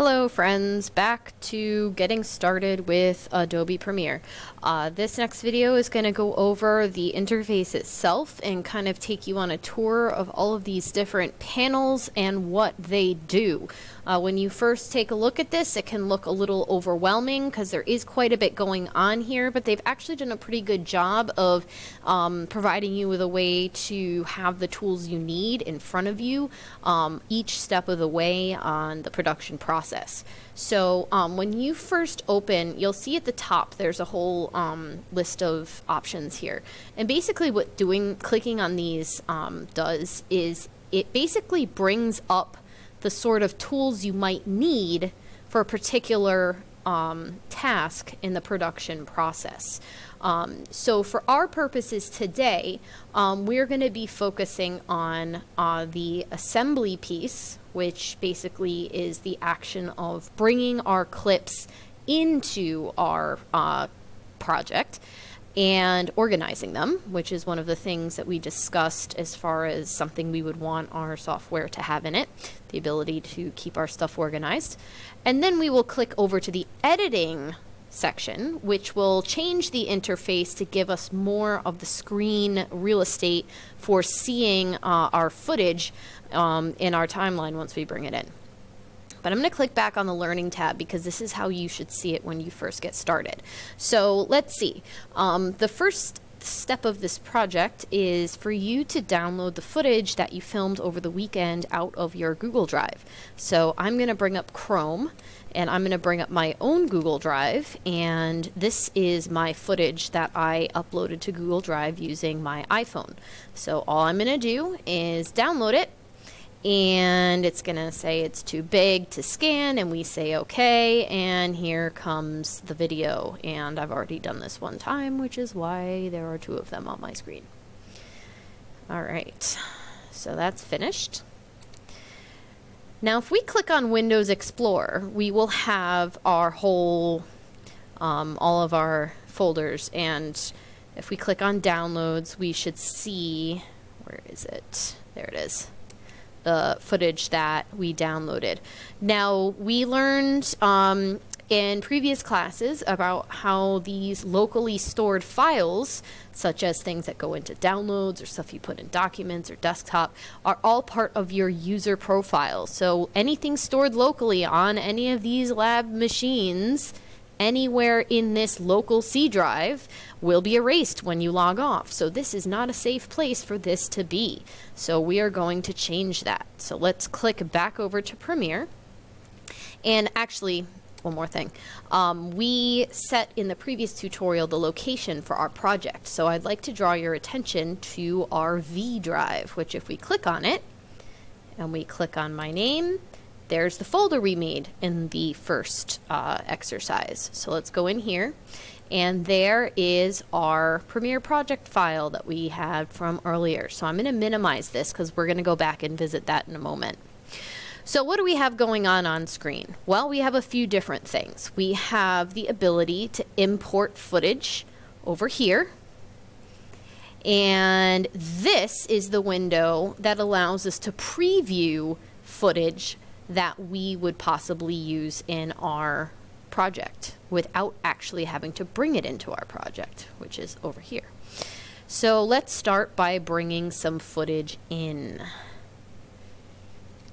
Hello friends, back to getting started with Adobe Premiere. This next video is going to go over the interface itself and kind of take you on a tour of all of these different panels and what they do. When you first take a look at this, it can look a little overwhelming because there is quite a bit going on here, but they've actually done a pretty good job of providing you with a way to have the tools you need in front of you each step of the way on the production process. So when you first open, you'll see at the top there's a whole list of options here, and basically what clicking on these does is it basically brings up the sort of tools you might need for a particular task in the production process. So for our purposes today, we're going to be focusing on the assembly piece, which basically is the action of bringing our clips into our project and organizing them, which is one of the things that we discussed as far as something we would want our software to have in it, the ability to keep our stuff organized. And then we will click over to the editing section, which will change the interface to give us more of the screen real estate for seeing our footage in our timeline once we bring it in. But I'm going to click back on the Learning tab because this is how you should see it when you first get started. So let's see. The first step of this project is for you to download the footage that you filmed over the weekend out of your Google Drive. So I'm going to bring up Chrome, and I'm going to bring up my own Google Drive, and this is my footage that I uploaded to Google Drive using my iPhone. So all I'm going to do is download it, and it's going to say it's too big to scan, and we say okay, and here comes the video. And I've already done this one time, which is why there are two of them on my screen. Alright, so that's finished. Now if we click on Windows Explorer, we will have our whole, all of our folders, and if we click on Downloads, we should see, where is it? There it is. The footage that we downloaded. Now, we learned in previous classes about how these locally stored files, such as things that go into downloads or stuff you put in documents or desktop, are all part of your user profile. So anything stored locally on any of these lab machines anywhere in this local C drive will be erased when you log off. So this is not a safe place for this to be. So we are going to change that. So let's click back over to Premiere. And actually, one more thing. We set in the previous tutorial the location for our project. So I'd like to draw your attention to our V drive, which if we click on it and we click on my name, there's the folder we made in the first exercise. So let's go in here, and there is our Premiere project file that we had from earlier. So I'm going to minimize this because we're going to go back and visit that in a moment. So what do we have going on screen? Well, we have a few different things. We have the ability to import footage over here. And this is the window that allows us to preview footage that we would possibly use in our project without actually having to bring it into our project, which is over here. So let's start by bringing some footage in.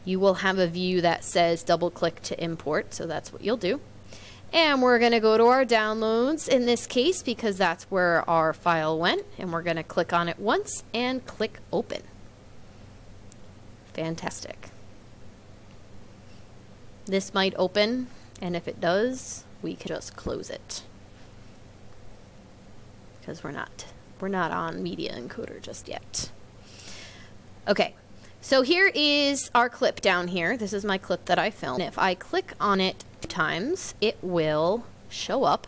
You will have a view that says double click to import, so that's what you'll do. And we're going to go to our downloads in this case because that's where our file went, and we're going to click on it once and click open. Fantastic. This might open, and if it does, we can just close it because we're not on Media Encoder just yet. Okay, so here is our clip down here. This is my clip that I filmed. If I click on it 2 times, it will show up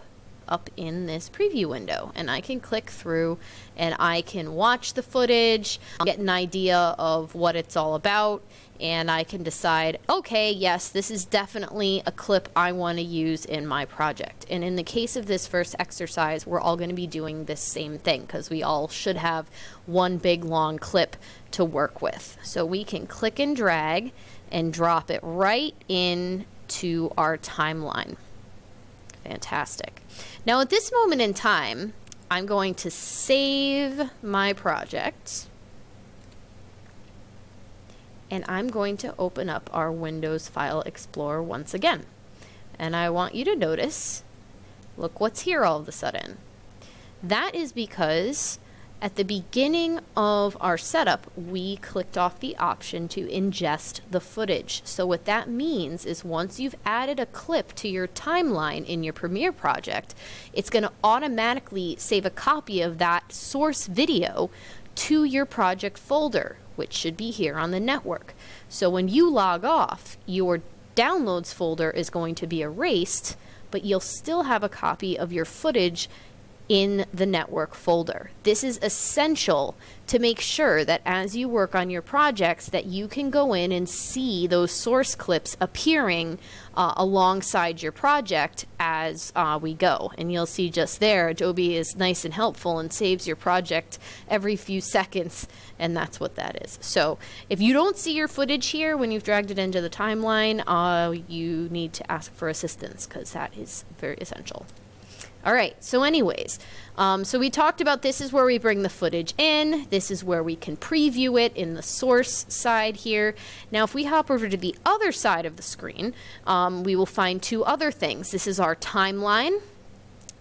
in this preview window, and I can click through and I can watch the footage, get an idea of what it's all about, and I can decide, okay, yes, this is definitely a clip I want to use in my project. And in the case of this first exercise, we're all going to be doing this same thing because we all should have one big long clip to work with. So we can click and drag and drop it right in to our timeline. Fantastic. Now at this moment in time, I'm going to save my project, and I'm going to open up our Windows File Explorer once again. And I want you to notice, look what's here all of a sudden. That is because at the beginning of our setup, we clicked off the option to ingest the footage. So what that means is once you've added a clip to your timeline in your Premiere project, it's going to automatically save a copy of that source video to your project folder, which should be here on the network. So when you log off, your downloads folder is going to be erased, but you'll still have a copy of your footage in the network folder. This is essential to make sure that as you work on your projects that you can go in and see those source clips appearing alongside your project as we go. And you'll see just there, Adobe is nice and helpful and saves your project every few seconds, and that's what that is. So if you don't see your footage here when you've dragged it into the timeline, you need to ask for assistance, because that is very essential. All right, so anyways, so we talked about this is where we bring the footage in. This is where we can preview it in the source side here. Now, if we hop over to the other side of the screen, we will find two other things. This is our timeline.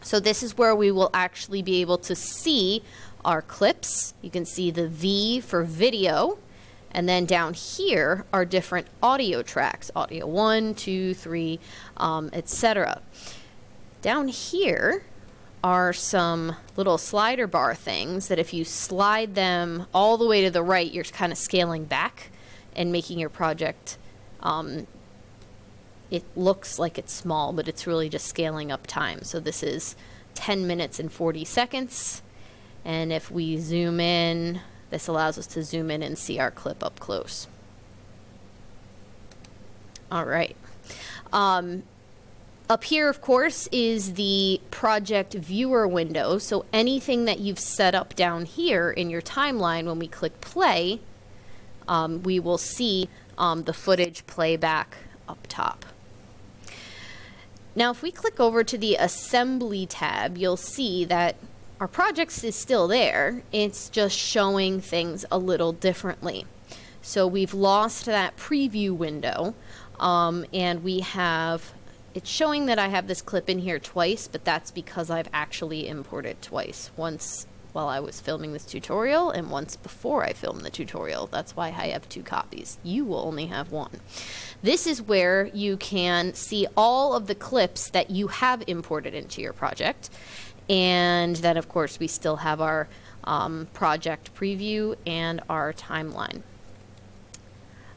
So this is where we will actually be able to see our clips. You can see the V for video. And then down here are different audio tracks, audio 1, 2, 3, etc. Down here are some little slider bar things that if you slide them all the way to the right, you're kind of scaling back and making your project, it looks like it's small, but it's really just scaling up time. So this is 10 minutes and 40 seconds. And if we zoom in, this allows us to zoom in and see our clip up close. All right. Up here, of course, is the project viewer window. So anything that you've set up down here in your timeline, when we click play, we will see the footage play back up top. Now, if we click over to the Assembly tab, you'll see that our project is still there. It's just showing things a little differently. So we've lost that preview window, and we have... It's showing that I have this clip in here twice, but that's because I've actually imported twice. Once while I was filming this tutorial and once before I filmed the tutorial. That's why I have two copies. You will only have one. This is where you can see all of the clips that you have imported into your project. And then, of course, we still have our project preview and our timeline.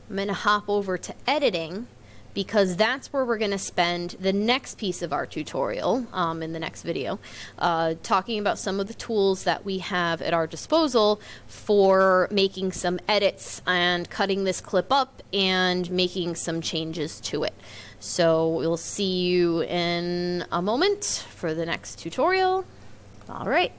I'm going to hop over to editing, because that's where we're going to spend the next piece of our tutorial in the next video, talking about some of the tools that we have at our disposal for making some edits and cutting this clip up and making some changes to it. So we'll see you in a moment for the next tutorial. All right.